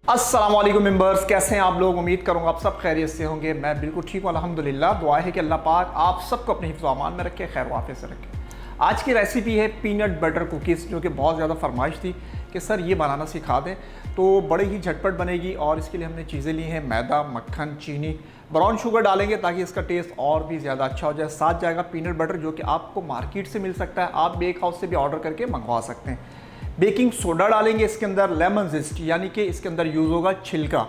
अस्सलाम वालेकुम मेंबर्स, कैसे हैं आप लोग। उम्मीद करूंगा आप सब खैरियत से होंगे। मैं बिल्कुल ठीक हूँ अल्हम्दुलिल्लाह। दुआ है कि अल्लाह पाक आप सबको अपने हिफ्ज़ व अमान में रखे, खैर वाफ़ियत से रखे। आज की रेसिपी है पीनट बटर कुकीज़, जो कि बहुत ज़्यादा फरमाइश थी कि सर ये बनाना सिखा दें। तो बड़ी ही झटपट बनेगी और इसके लिए हमने चीज़ें ली हैं मैदा, मक्खन, चीनी, ब्राउन शुगर डालेंगे ताकि इसका टेस्ट और भी ज़्यादा अच्छा हो जाए। साथ जाएगा पीनट बटर जो कि आपको मार्केट से मिल सकता है, आप बेक हाउस से भी ऑर्डर करके मंगवा सकते हैं। बेकिंग सोडा डालेंगे इसके अंदर, लेमन जिस्ट यानी कि इसके अंदर यूज़ होगा छिलका।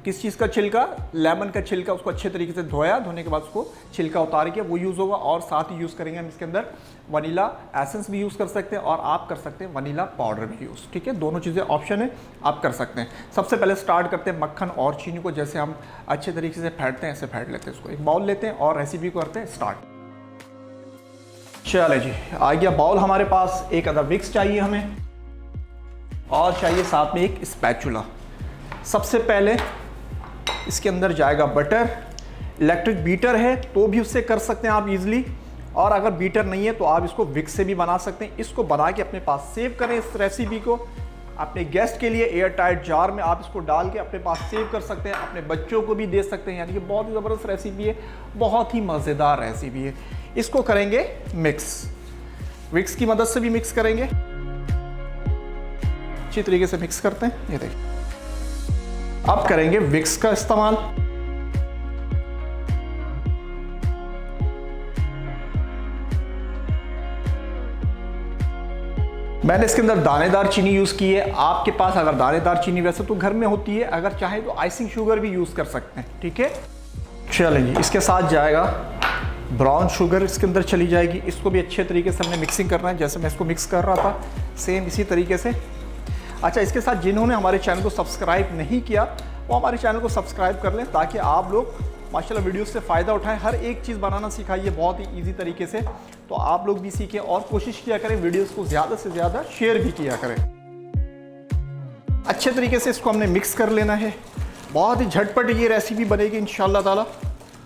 किस चीज़ का छिलका? लेमन का छिलका। उसको अच्छे तरीके से धोया, धोने के बाद उसको छिलका उतार के वो यूज़ होगा। और साथ ही यूज़ करेंगे हम इसके अंदर वनीला एसेंस भी यूज़ कर सकते हैं और आप कर सकते हैं वनीला पाउडर भी यूज़। ठीक है, दोनों चीज़ें ऑप्शन है, आप कर सकते हैं। सबसे पहले स्टार्ट करते हैं मक्खन और चीनी को, जैसे हम अच्छे तरीके से फेंटते हैं ऐसे फेंट लेते हैं इसको। एक बाउल लेते हैं और रेसिपी को करते हैं स्टार्ट। चले जी, आ गया बाउल हमारे पास। एक अदर विक्स चाहिए हमें और चाहिए साथ में एक स्पैचुला। सबसे पहले इसके अंदर जाएगा बटर। इलेक्ट्रिक बीटर है तो भी उससे कर सकते हैं आप इजीली, और अगर बीटर नहीं है तो आप इसको विक्स से भी बना सकते हैं। इसको बना के अपने पास सेव करें इस रेसिपी को। अपने गेस्ट के लिए एयर टाइट जार में आप इसको डाल के अपने पास सेव कर सकते हैं, अपने बच्चों को भी दे सकते हैं। यानी कि बहुत ही ज़बरदस्त रेसिपी है, बहुत ही मज़ेदार रेसिपी है। इसको करेंगे मिक्स, विक्स की मदद से भी मिक्स करेंगे। अच्छी तरीके से मिक्स करते हैं। ये देखिए, अब करेंगे विक्स का इस्तेमाल। मैंने इसके अंदर दानेदार चीनी यूज़ की है। आपके पास अगर दानेदार चीनी वैसे तो घर में होती है, अगर चाहे तो आइसिंग शुगर भी यूज़ कर सकते हैं। ठीक है, चलें जी। इसके साथ जाएगा ब्राउन शुगर, इसके अंदर चली जाएगी। इसको भी अच्छे तरीके से हमने मिक्सिंग करना है, जैसे मैं इसको मिक्स कर रहा था सेम इसी तरीके से। अच्छा, इसके साथ जिन्होंने हमारे चैनल को सब्सक्राइब नहीं किया वो हमारे चैनल को सब्सक्राइब कर लें, ताकि आप लोग माशाल्लाह वीडियोस से फ़ायदा उठाएं। हर एक चीज़ बनाना सिखाइए बहुत ही इजी तरीके से, तो आप लोग भी सीखें और कोशिश किया करें वीडियोस को ज़्यादा से ज़्यादा शेयर भी किया करें। अच्छे तरीके से इसको हमने मिक्स कर लेना है। बहुत ही झटपट ये रेसिपी बनेगी इंशाअल्लाह ताला,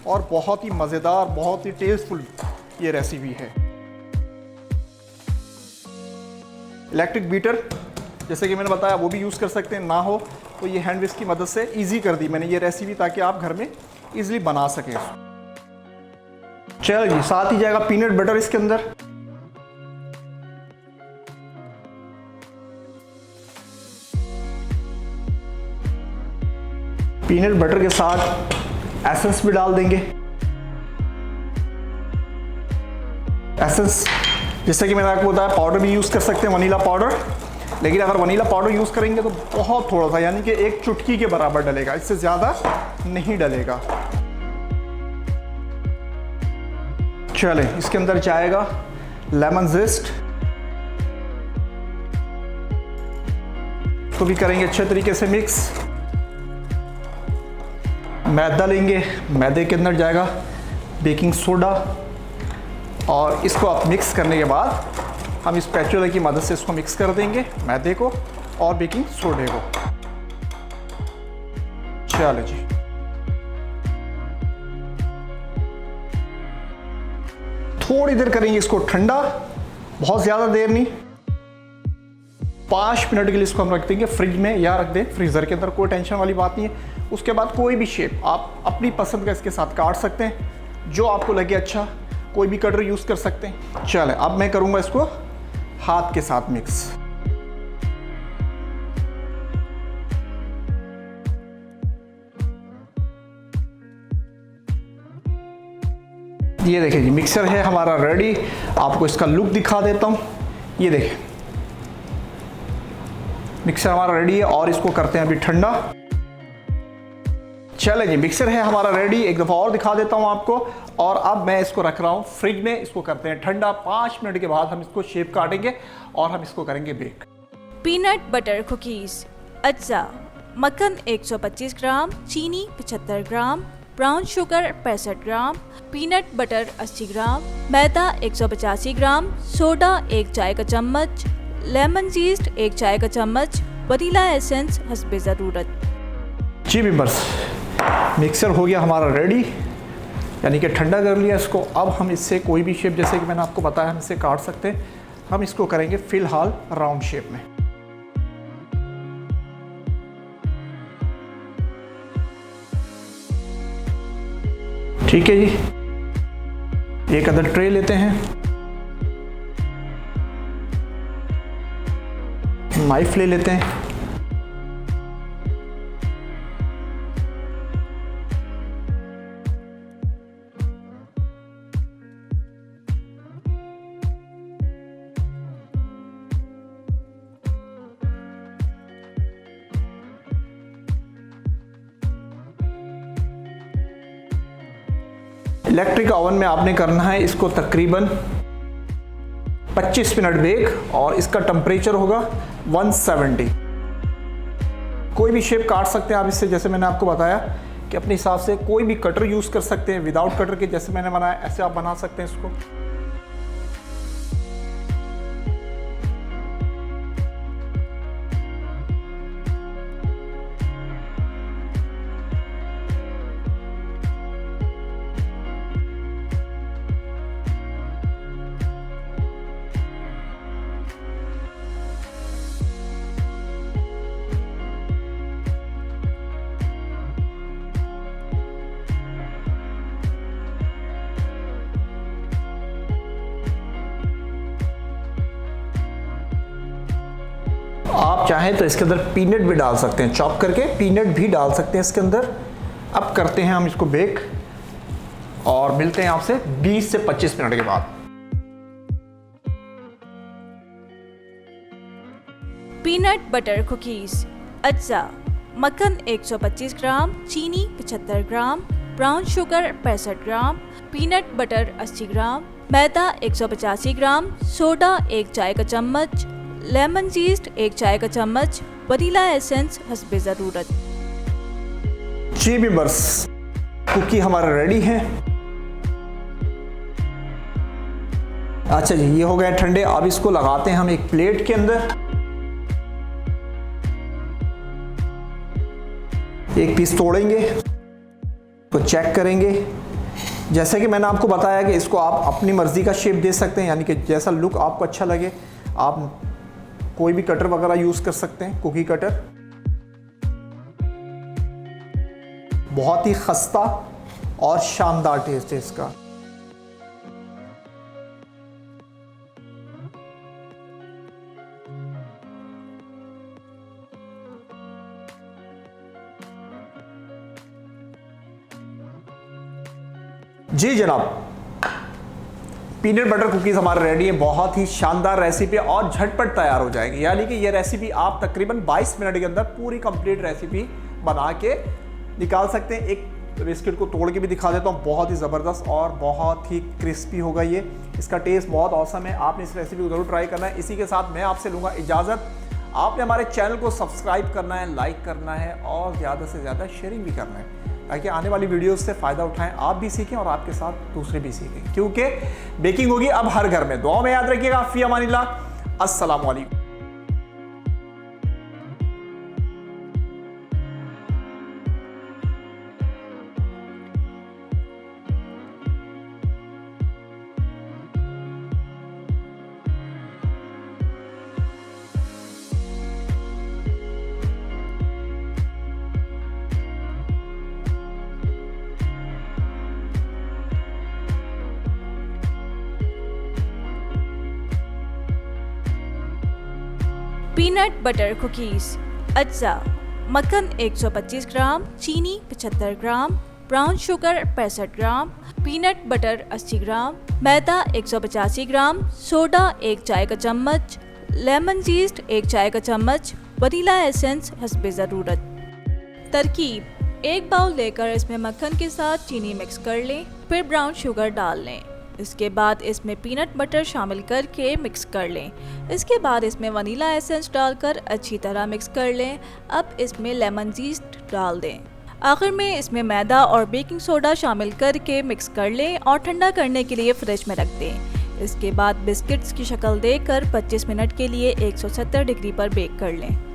और बहुत ही मज़ेदार, बहुत ही टेस्टफुल ये रेसिपी है। इलेक्ट्रिक बीटर जैसे कि मैंने बताया वो भी यूज़ कर सकते हैं, ना हो तो ये हैंड विस्क की मदद से इजी कर दी मैंने ये रेसिपी, ताकि आप घर में इजीली बना सकें। चलो जी, साथ ही जाएगा पीनट बटर इसके अंदर। पीनट बटर के साथ एसेंस भी डाल देंगे। एसेंस जैसे कि मैंने आपको बताया पाउडर भी यूज़ कर सकते हैं, वनीला पाउडर। लेकिन अगर वनीला पाउडर यूज़ करेंगे तो बहुत थोड़ा सा, यानी कि एक चुटकी के बराबर डलेगा, इससे ज़्यादा नहीं डलेगा। चलें, इसके अंदर जाएगा लेमन जिस्ट, तो भी करेंगे अच्छे तरीके से मिक्स। मैदा लेंगे, मैदे के अंदर जाएगा बेकिंग सोडा, और इसको आप मिक्स करने के बाद हम इस स्पैचुला की मदद से इसको मिक्स कर देंगे, मैदे को और बेकिंग सोडे को। चलो जी, थोड़ी देर करेंगे इसको ठंडा, बहुत ज़्यादा देर नहीं। 5 मिनट के लिए इसको हम रख देंगे फ्रिज में, या रख दें फ्रीज़र के अंदर, कोई टेंशन वाली बात नहीं है। उसके बाद कोई भी शेप आप अपनी पसंद का इसके साथ काट सकते हैं, जो आपको लगे अच्छा। कोई भी कटर यूज़ कर सकते हैं। चलें, अब मैं करूँगा इसको हाथ के साथ मिक्स। ये देखिए जी, मिक्सर है हमारा रेडी। आपको इसका लुक दिखा देता हूँ। ये देखिए, मिक्सर हमारा रेडी है और इसको करते हैं अभी ठंडा। चले जी, मिक्सर है हमारा रेडी। एक दफ़ा और दिखा देता हूँ आपको। और अब मैं इसको रख रहा हूँ फ्रिज में, इसको करते हैं ठंडा। 5 मिनट के बाद हम इसको शेप काटेंगे और हम इसको करेंगे बेक। Peanut butter cookies. अज्जा: मक्खन 125 ग्राम, चीनी 75 ग्राम, ब्राउन शुगर 65 ग्राम, पीनट बटर 80 ग्राम, मैदा 185 ग्राम, सोडा 1 चाय का चम्मच, लेमन जीस्ट 1 चाय का चम्मच, वनीला एसेंस हस्बे ज़रूरत। जी मेंबर्स, मिक्सर हो गया हमारा रेडी, यानी कि ठंडा कर लिया इसको। अब हम इससे कोई भी शेप, जैसे कि मैंने आपको बताया, हम इससे काट सकते हैं। हम इसको करेंगे फ़िलहाल राउंड शेप में। ठीक है जी, एक अदर ट्रे लेते हैं, नाइफ ले लेते हैं, इलेक्ट्रिक ओवन में आपने करना है इसको तकरीबन 25 मिनट बेक और इसका टेम्परेचर होगा 170। कोई भी शेप काट सकते हैं आप इससे, जैसे मैंने आपको बताया कि अपने हिसाब से कोई भी कटर यूज़ कर सकते हैं, विदाउट कटर के जैसे मैंने बनाया ऐसे आप बना सकते हैं इसको। आप चाहें तो इसके अंदर पीनट भी डाल सकते हैं, चॉप करके पीनट भी डाल सकते हैं इसके अंदर। अब करते हैं हम इसको बेक और मिलते हैं आपसे 20 से 25 मिनट के बाद। Peanut butter cookies. अज्जा: मक्खन 125 ग्राम, चीनी 75 ग्राम, ब्राउन शुगर 65 ग्राम, पीनट बटर 80 ग्राम, मैदा 185 ग्राम, सोडा 1 चाय का चम्मच, लेमन जीस्ट 1 चाय का चम्मच, वनीला एसेंस हस्बे ज़रूरत। जी मेंबर्स, कुकी हमारा रेडी है। अच्छा जी, ये हो गए ठंडे। अब इसको लगाते हैं हम एक प्लेट के अंदर। एक पीस तोड़ेंगे तो चेक करेंगे। जैसे कि मैंने आपको बताया कि इसको आप अपनी मर्ज़ी का शेप दे सकते हैं, यानी कि जैसा लुक आपको अच्छा लगे आप कोई भी कटर वगैरह यूज़ कर सकते हैं, कुकी कटर। बहुत ही खस्ता और शानदार टेस्ट है इसका। जी जनाब, पीनट बटर कुकीज़ हमारे रेडी है। बहुत ही शानदार रेसिपी और झटपट तैयार हो जाएगी, यानी कि ये रेसिपी आप तकरीबन 22 मिनट के अंदर पूरी कंप्लीट रेसिपी बना के निकाल सकते हैं। एक बिस्किट को तोड़ के भी दिखा देता हूँ, बहुत ही ज़बरदस्त और बहुत ही क्रिस्पी होगा ये। इसका टेस्ट बहुत औसम है, आपने इस रेसिपी को ज़रूर ट्राई करना है। इसी के साथ मैं आपसे लूँगा इजाज़त। आपने हमारे चैनल को सब्सक्राइब करना है, लाइक करना है और ज़्यादा से ज़्यादा शेयरिंग भी करना है, ताकि आने वाली वीडियोस से फ़ायदा उठाएं, आप भी सीखें और आपके साथ दूसरे भी सीखें, क्योंकि बेकिंग होगी अब हर घर में। दुआ में याद रखिएगा। फ़ी अमानिल्लाह। अस्सलामु अलैकुम। Peanut butter cookies. अज्जा: मक्खन 125 ग्राम, चीनी 75 ग्राम, ब्राउन शुगर 65 ग्राम, पीनट बटर 80 ग्राम, मैदा 185 ग्राम, सोडा 1 चाय का चम्मच, लेमन जीस्ट 1 चाय का चम्मच, वनीला एसेंस हस्बे ज़रूरत। तरकीब: 1 बाउल लेकर इसमें मक्खन के साथ चीनी मिक्स कर लें, फिर ब्राउन शुगर डाल लें। इसके बाद इसमें पीनट बटर शामिल करके मिक्स कर लें। इसके बाद इसमें वनीला एसेंस डालकर अच्छी तरह मिक्स कर लें। अब इसमें लेमन जीस्ट डाल दें। आखिर में इसमें मैदा और बेकिंग सोडा शामिल करके मिक्स कर लें और ठंडा करने के लिए फ्रिज में रख दें। इसके बाद बिस्किट्स की शक्ल देकर 25 मिनट के लिए 170 डिग्री पर बेक कर लें।